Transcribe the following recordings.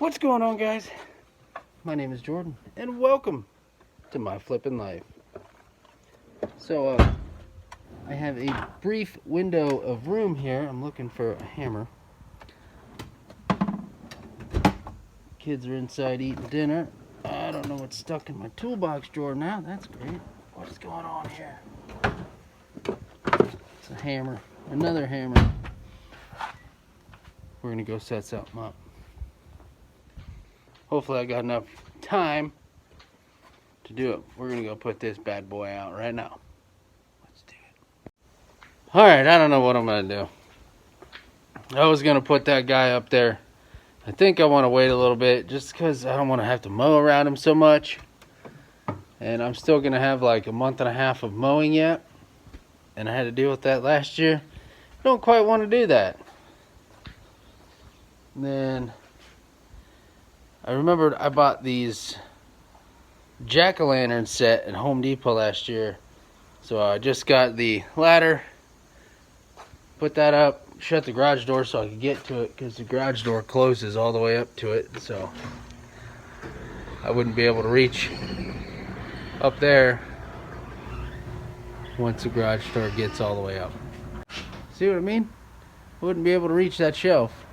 What's going on, guys? My name is Jordan, and welcome to my flippin' life. So, I have a brief window of room here. I'm looking for a hammer. Kids are inside eating dinner. I don't know what's stuck in my toolbox drawer now. That's great. What's going on here? It's a hammer. Another hammer. We're gonna go set something up. Hopefully I got enough time to do it. We're gonna go put this bad boy out right now. Let's do it. Alright, I don't know what I'm gonna do. I was gonna put that guy up there. I think I want to wait a little bit just because I don't want to have to mow around him so much. And I'm still gonna have like a month and a half of mowing yet. And I had to deal with that last year. I don't quite want to do that. And then I remembered I bought these jack-o'-lantern set at Home Depot last year. So I just got the ladder, put that up, shut the garage door so I could get to it because the garage door closes all the way up to it. So I wouldn't be able to reach up there once the garage door gets all the way up. See what I mean? I wouldn't be able to reach that shelf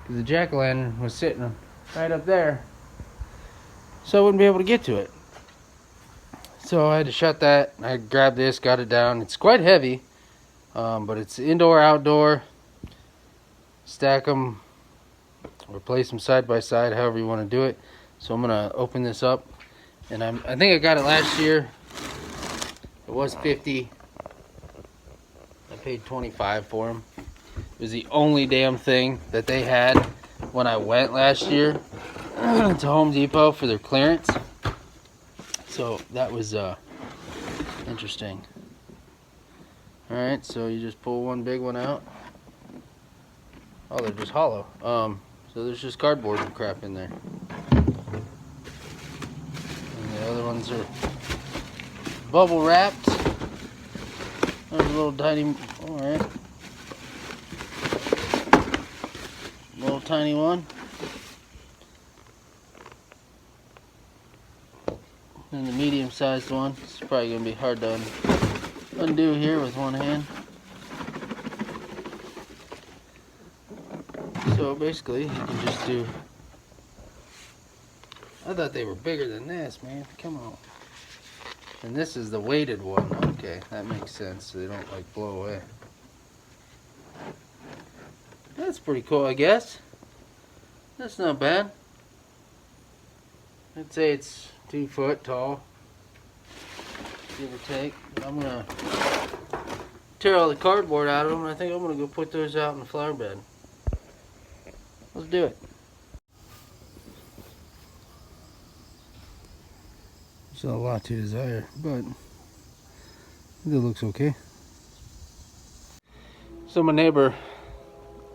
because the jack-o'-lantern was sitting right up there, so I wouldn't be able to get to it. So I had to shut that. I grabbed this, got it down. It's quite heavy, but it's indoor, outdoor. Stack them or place them side by side, however you want to do it. So I'm gonna open this up, and I think I got it last year. It was $50. I paid $25 for them. It was the only damn thing that they had when I went last year to Home Depot for their clearance. So that was interesting. Alright, so you just pull one big one out. Oh, they're just hollow. So there's just cardboard and crap in there. And the other ones are bubble wrapped. There's a little tiny, alright. Little tiny one. And the medium-sized one. It's probably going to be hard to undo here with one hand. So basically, you can just do... I thought they were bigger than this, man. Come on. And this is the weighted one. Okay, that makes sense. So they don't like blow away. That's pretty cool, I guess. That's not bad. I'd say it's 2 foot tall, give or take. I'm gonna tear all the cardboard out of them, and I think I'm gonna go put those out in the flower bed. Let's do it. There's a lot to desire, but it looks okay. So my neighbor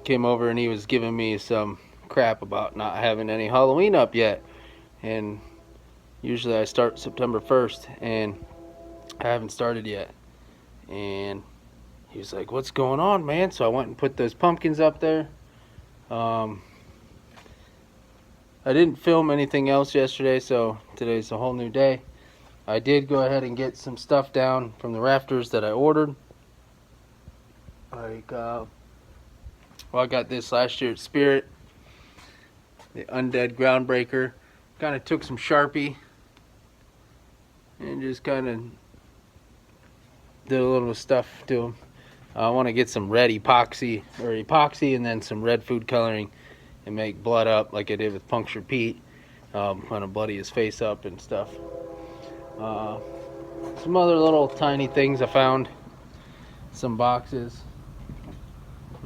came over and he was giving me some crap about not having any Halloween up yet. And usually I start September 1st and I haven't started yet. And he was like, "What's going on, man?" So I went and put those pumpkins up there. I didn't film anything else yesterday, so today's a whole new day. I did go ahead and get some stuff down from the rafters that I ordered. Like, well, I got this last year at Spirit, the Undead Groundbreaker. Kind of took some Sharpie and just kind of did a little stuff to them. I want to get some red epoxy and then some red food coloring and make blood up like I did with Puncture Pete. Kind of bloody his face up and stuff. Some other little tiny things I found. Some boxes.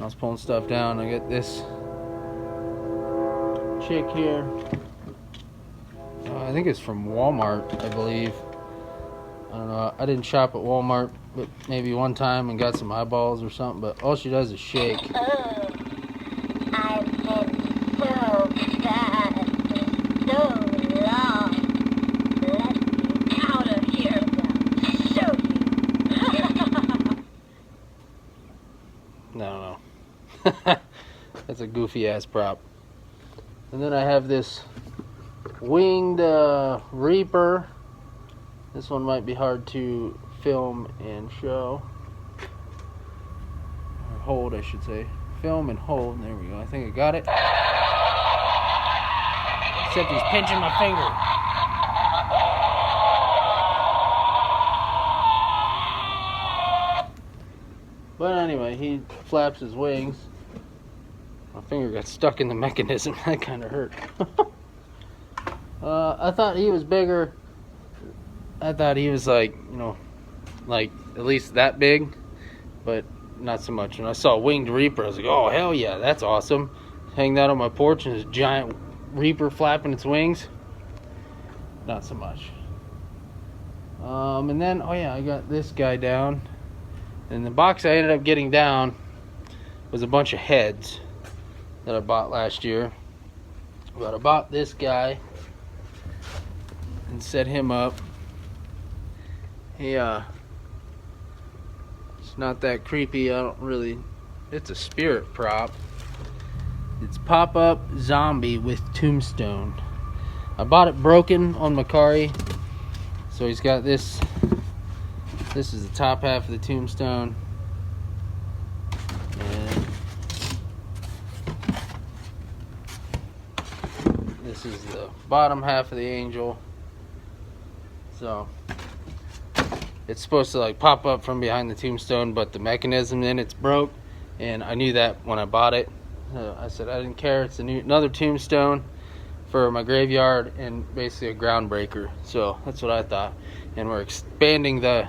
I was pulling stuff down. I got this chick here. I think it's from Walmart, I believe. I don't know. I didn't shop at Walmart, but maybe one time and got some eyeballs or something. But all she does is shake. Oh, I've been so sad for so long. Let me out of here. I'll show you. No. That's a goofy ass prop. And then I have this winged Reaper. This one might be hard to film and show. Or hold, I should say. Film and hold. There we go. I think I got it. Except he's pinching my finger. But anyway, he flaps his wings. My finger got stuck in the mechanism. That kind of hurt. I thought he was bigger. I thought he was like, you know, like at least that big, but not so much. When I saw a winged Reaper, I was like, oh, hell yeah, that's awesome. Hang that on my porch and this giant Reaper flapping its wings. Not so much. And then, oh yeah, I got this guy down. And the box I ended up getting down was a bunch of heads that I bought last year. But I bought this guy and set him up. He, it's not that creepy. I don't really, it's a spirit prop. It's pop-up zombie with Tombstone. I bought it broken on Macari. So he's got this. This is the top half of the Tombstone. And this is the bottom half of the Angel. So it's supposed to like pop up from behind the Tombstone, but the mechanism in it's broke, and I knew that when I bought it. I said I didn't care. It's another Tombstone for my graveyard and basically a groundbreaker. So that's what I thought. And we're expanding the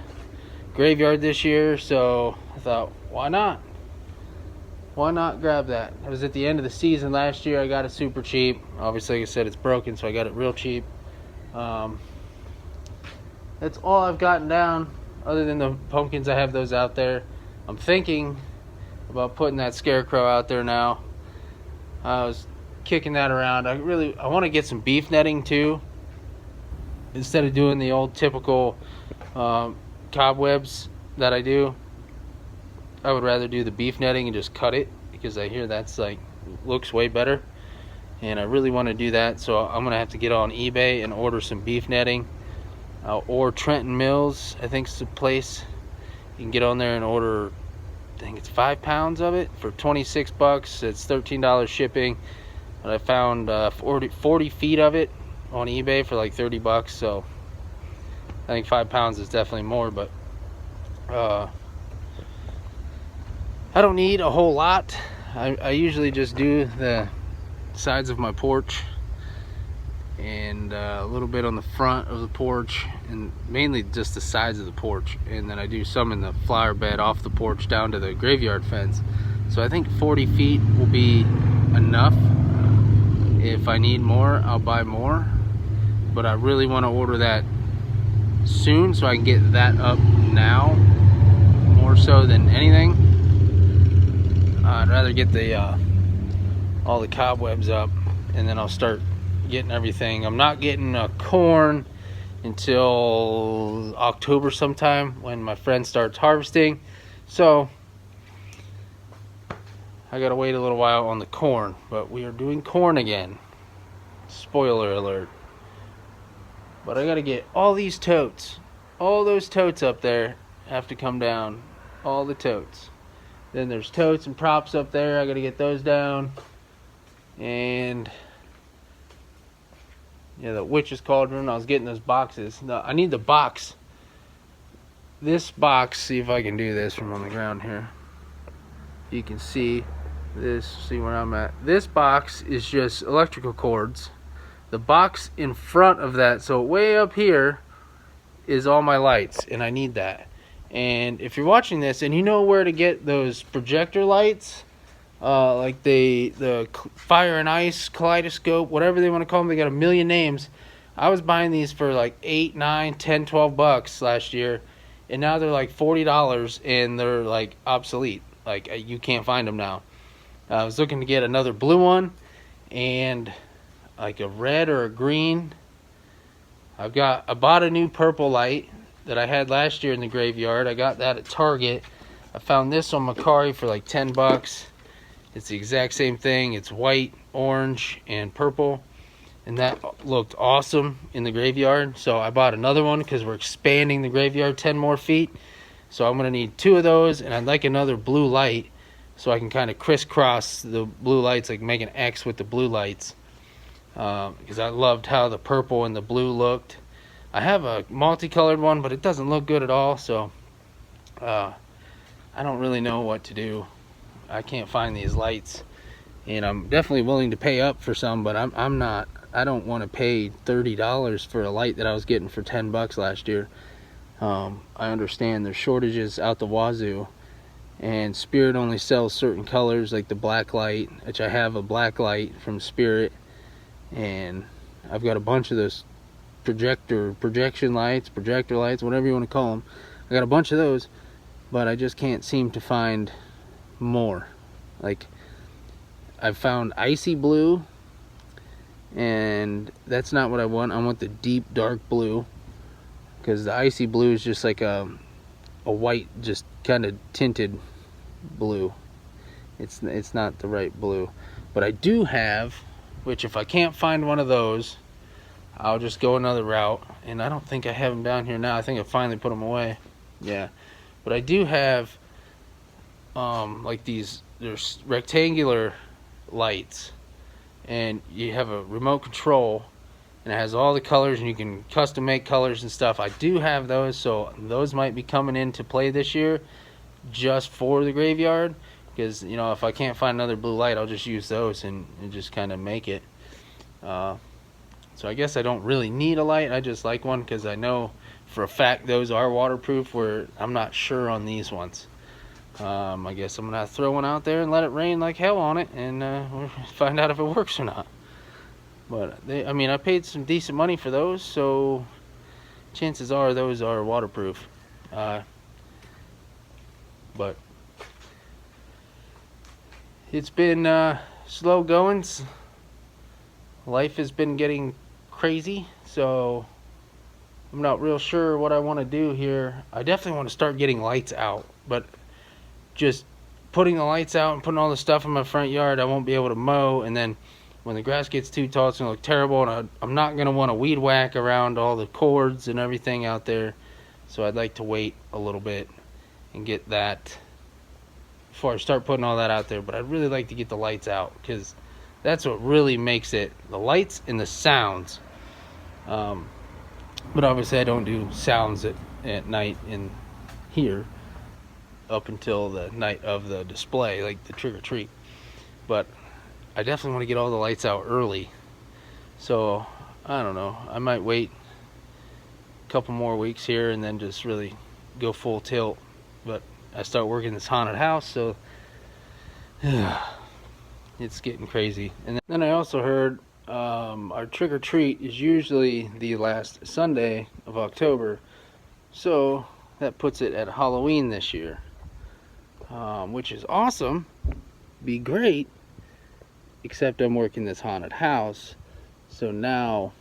graveyard this year, so I thought, why not? Why not grab that? It was at the end of the season last year. I got it super cheap. Obviously, like I said, it's broken, so I got it real cheap. That's all I've gotten down, other than the pumpkins. I have those out there. I'm thinking about putting that scarecrow out there now. I was kicking that around. I want to get some beef netting too, instead of doing the old typical cobwebs that I do. I would rather do the beef netting and just cut it, because I hear that's like looks way better, and I really want to do that. So I'm gonna have to get on eBay and order some beef netting, or Trenton Mills, I think it's a place you can get on there and order. I think it's 5 pounds of it for $26. It's $13 shipping, but I found 40 feet of it on eBay for like $30. So I think 5 pounds is definitely more, but I don't need a whole lot. I usually just do the sides of my porch and a little bit on the front of the porch, and mainly just the sides of the porch, and then I do some in the flower bed off the porch down to the graveyard fence. So I think 40 feet will be enough. If I need more, I'll buy more, but I really want to order that soon so I can get that up now, more so than anything. I'd rather get the all the cobwebs up, and then I'll start getting everything. I'm not getting corn until October sometime, when my friend starts harvesting, so I gotta wait a little while on the corn. But we are doing corn again, spoiler alert. But I gotta get all these totes, all those totes up there have to come down, all the totes. Then there's totes and props up there, I gotta get those down. And yeah, the witch's cauldron, I was getting those boxes. No, I need the box. This box, see if I can do this from on the ground here. You can see this, see where I'm at. This box is just electrical cords. The box in front of that, so way up here, is all my lights, and I need that. And if you're watching this and you know where to get those projector lights, like the fire and ice kaleidoscope, whatever they want to call them, they got a million names. I was buying these for like 8, 9, 10, 12 bucks last year, and now they're like $40, and they're like obsolete. Like you can't find them now. I was looking to get another blue one and like a red or a green. I bought a new purple light that I had last year in the graveyard. I got that at Target. I found this on Macari for like 10 bucks. It's the exact same thing. It's white, orange, and purple. And that looked awesome in the graveyard. So I bought another one because we're expanding the graveyard 10 more feet. So I'm going to need 2 of those, and I'd like another blue light so I can kind of crisscross the blue lights, like make an X with the blue lights. Because I loved how the purple and the blue looked. I have a multicolored one, but it doesn't look good at all. So I don't really know what to do. I can't find these lights, and I'm definitely willing to pay up for some, but I'm not. I don't want to pay $30 for a light that I was getting for $10 last year. I understand there's shortages out the wazoo, and Spirit only sells certain colors, like the black light, which I have a black light from Spirit, and I've got a bunch of those projector lights, whatever you want to call them. I got a bunch of those, but I just can't seem to find more. Like, I've found icy blue, and that's not what I want. I want the deep dark blue, because the icy blue is just like a white, just kind of tinted blue. It's not the right blue. But I do have, which if I can't find one of those, I'll just go another route. And I don't think I have them down here now. I think I finally put them away. Yeah, but I do have like these, there's rectangular lights, and you have a remote control, and it has all the colors, and you can custom make colors and stuff. I do have those, so those might be coming into play this year just for the graveyard, because, you know, if I can't find another blue light, I'll just use those and just kind of make it. So I guess I don't really need a light. I just like one because I know for a fact those are waterproof, where I'm not sure on these ones. I guess I'm gonna have to throw one out there and let it rain like hell on it, and we'll find out if it works or not. But I mean, I paid some decent money for those, so chances are those are waterproof. But it's been slow going. Life has been getting crazy, so I'm not real sure what I want to do here. I definitely want to start getting lights out, but just putting the lights out and putting all the stuff in my front yard, I won't be able to mow, and then when the grass gets too tall, it's going to look terrible, and I'm not going to want to weed whack around all the cords and everything out there. So I'd like to wait a little bit and get that before I start putting all that out there. But I'd really like to get the lights out, because that's what really makes it, the lights and the sounds. But obviously I don't do sounds at night in here up until the night of the display, like the trick or treat. But I definitely want to get all the lights out early. So I don't know, I might wait a couple more weeks here and then just really go full tilt. But I start working this haunted house, so it's getting crazy. And then I also heard our trick or treat is usually the last Sunday of October, so that puts it at Halloween this year, which is awesome, be great, except I'm working this haunted house. So now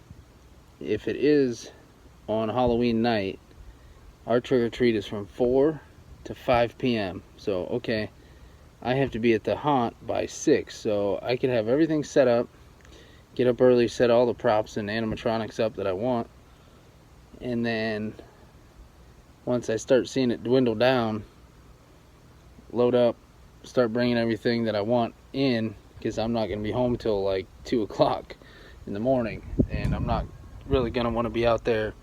if it is on Halloween night, our trick or treat is from 4 to 5 p.m. So okay, I have to be at the haunt by 6, so I can have everything set up, get up early, set all the props and animatronics up that I want, and then once I start seeing it dwindle down, load up, start bringing everything that I want in, because I'm not going to be home till like 2 o'clock in the morning, and I'm not really going to want to be out there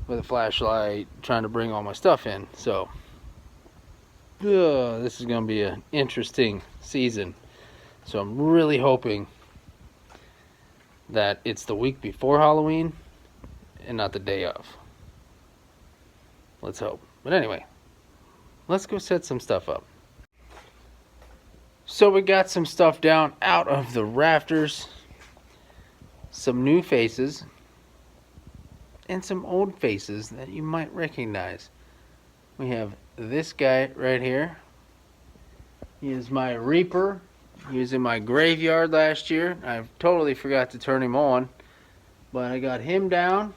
with a flashlight trying to bring all my stuff in. So this is going to be an interesting season. So I'm really hoping that it's the week before Halloween and not the day of. Let's hope. But anyway, let's go set some stuff up. So we got some stuff down out of the rafters, some new faces, and some old faces that you might recognize. We have this guy right here. He is my Reaper. He was in my graveyard last year. I totally forgot to turn him on, but I got him down.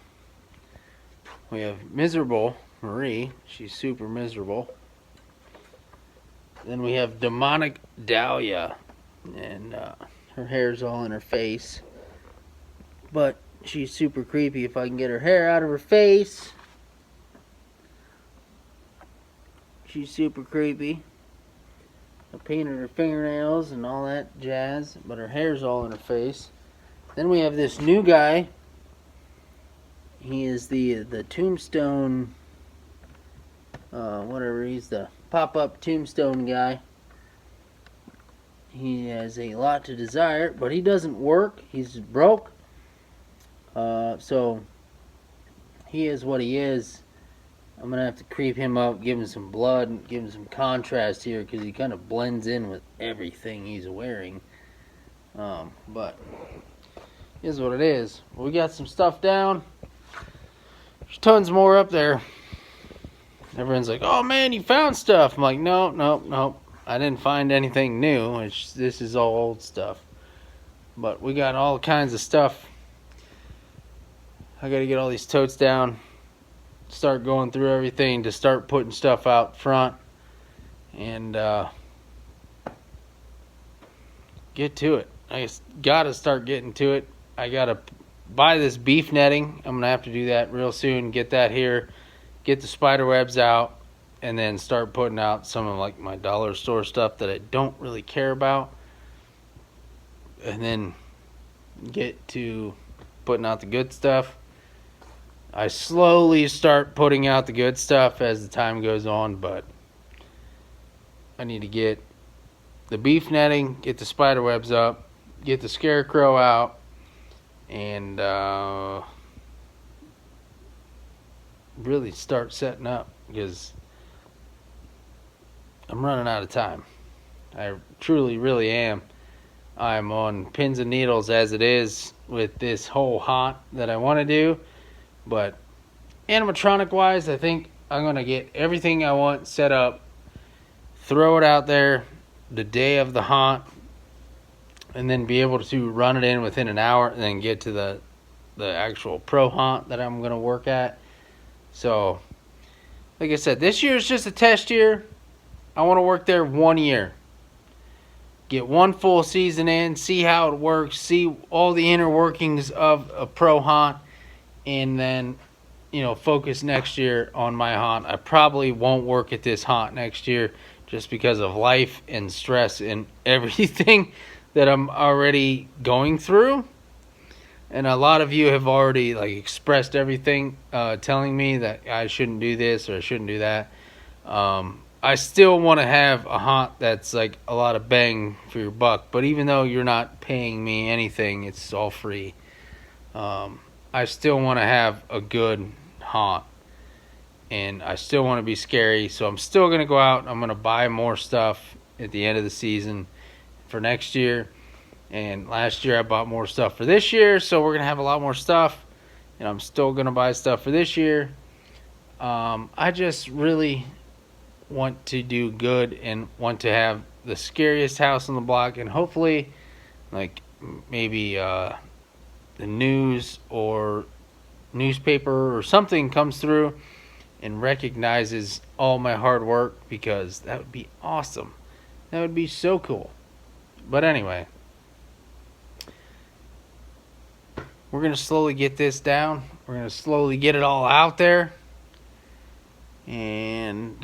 We have Miserable Marie. She's super miserable. Then we have Demonic Dahlia. and her hair's all in her face. But she's super creepy if I can get her hair out of her face. She's super creepy. I painted her fingernails and all that jazz, but her hair's all in her face. Then we have this new guy. He is the Tombstone, whatever. He's the pop-up Tombstone guy. He has a lot to desire, but he doesn't work. He's broke. So he is what he is. I'm going to have to creep him up, give him some blood, and give him some contrast here because he kind of blends in with everything he's wearing. But is what it is. We got some stuff down. There's tons more up there. Everyone's like, oh man, you found stuff. I'm like, no. I didn't find anything new. This is all old stuff. But we got all kinds of stuff. I got to get all these totes down. Start going through everything to start putting stuff out front. And get to it. I just got to start getting to it. I got to buy this beef netting. I'm going to have to do that real soon. Get that here. Get the spider webs out. And then start putting out some of like my dollar store stuff that I don't really care about. And then get to putting out the good stuff. I slowly start putting out the good stuff as the time goes on, but I need to get the beef netting, get the spider webs up, get the scarecrow out, and really start setting up because I'm running out of time. I truly, really am. I'm on pins and needles as it is with this whole haunt that I want to do. But animatronic wise, I think I'm going to get everything I want set up, throw it out there the day of the haunt, and then be able to run it in within an hour and then get to the actual pro haunt that I'm going to work at. So, like I said, this year is just a test year. I want to work there 1 year. Get one full season in, see how it works, see all the inner workings of a pro haunt, and then, focus next year on my haunt. I probably won't work at this haunt next year just because of life and stress and everything that I'm already going through. And a lot of you have already expressed everything, telling me that I shouldn't do this or I shouldn't do that. I still want to have a haunt that's like a lot of bang for your buck. But even though you're not paying me anything, it's all free. I still want to have a good haunt. And I still want to be scary. So I'm still going to go out. I'm going to buy more stuff at the end of the season for next year. And last year I bought more stuff for this year. So we're going to have a lot more stuff. And I'm still going to buy stuff for this year. I just really want to do good and want to have the scariest house on the block. And hopefully, maybe the news or newspaper or something comes through and recognizes all my hard work, because that would be awesome. That would be so cool. But anyway, we're going to slowly get this down. We're going to slowly get it all out there. And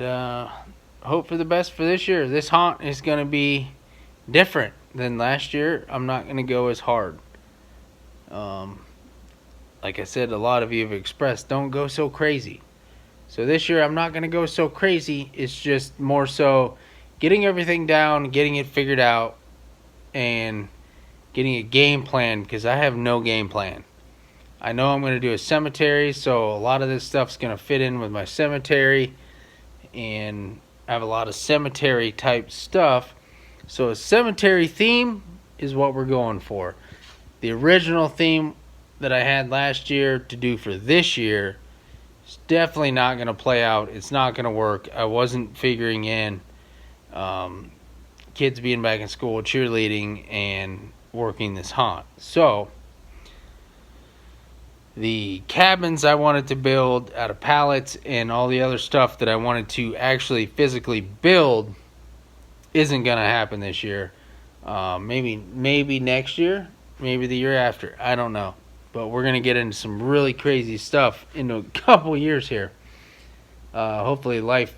hope for the best for this year. This haunt is going to be different than last year. I'm not going to go as hard. Like I said, a lot of you have expressed, don't go so crazy. So this year I'm not going to go so crazy. It's just more so getting everything down, getting it figured out, and getting a game plan, because I have no game plan. I know I'm going to do a cemetery, so a lot of this stuff's going to fit in with my cemetery, and I have a lot of cemetery type stuff. So a cemetery theme is what we're going for. The original theme that I had last year to do for this year is definitely not going to play out. It's not going to work. I wasn't figuring in kids being back in school, cheerleading, and working this haunt. So the cabins I wanted to build out of pallets and all the other stuff that I wanted to actually physically build isn't going to happen this year. Maybe next year, maybe the year after. I don't know. But we're going to get into some really crazy stuff in a couple years here. Hopefully life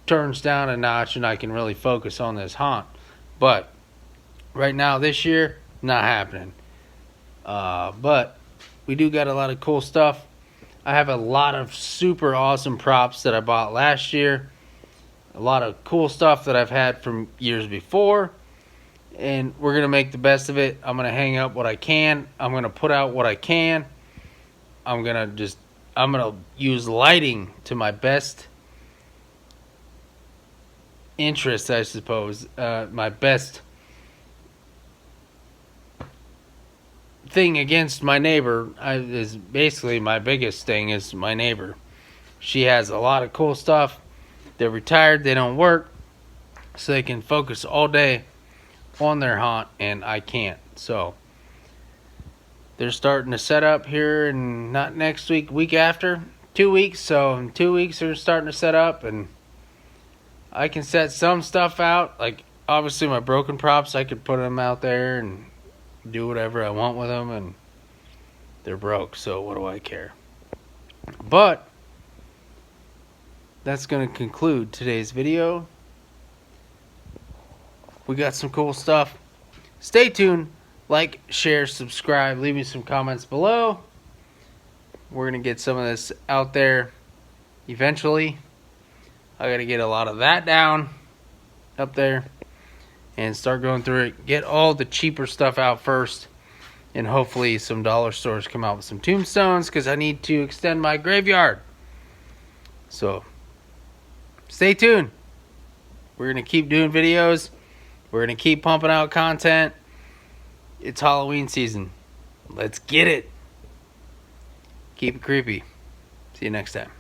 turns down a notch and I can really focus on this haunt. But right now, this year, not happening. But we do got a lot of cool stuff. I have a lot of super awesome props that I bought last year. A lot of cool stuff that I've had from years before. And we're going to make the best of it. I'm going to hang up what I can. I'm going to put out what I can. I'm going to use lighting to my best interest, I suppose. My best thing against my neighbor is basically my biggest thing is my neighbor. She has a lot of cool stuff. They're retired. They don't work. So they can focus all day on their haunt, and I can't. So they're starting to set up here, and not next week, week after, 2 weeks. So in 2 weeks they're starting to set up, and I can set some stuff out. Like obviously my broken props, I could put them out there and do whatever I want with them, and they're broke, so what do I care? But that's going to conclude today's video. We got some cool stuff. Stay tuned. Like, share, subscribe. Leave me some comments below. We're going to get some of this out there eventually. I got to get a lot of that down up there and start going through it. Get all the cheaper stuff out first. And hopefully some dollar stores come out with some tombstones, because I need to extend my graveyard. So stay tuned. We're going to keep doing videos. We're going to keep pumping out content. It's Halloween season. Let's get it. Keep it creepy. See you next time.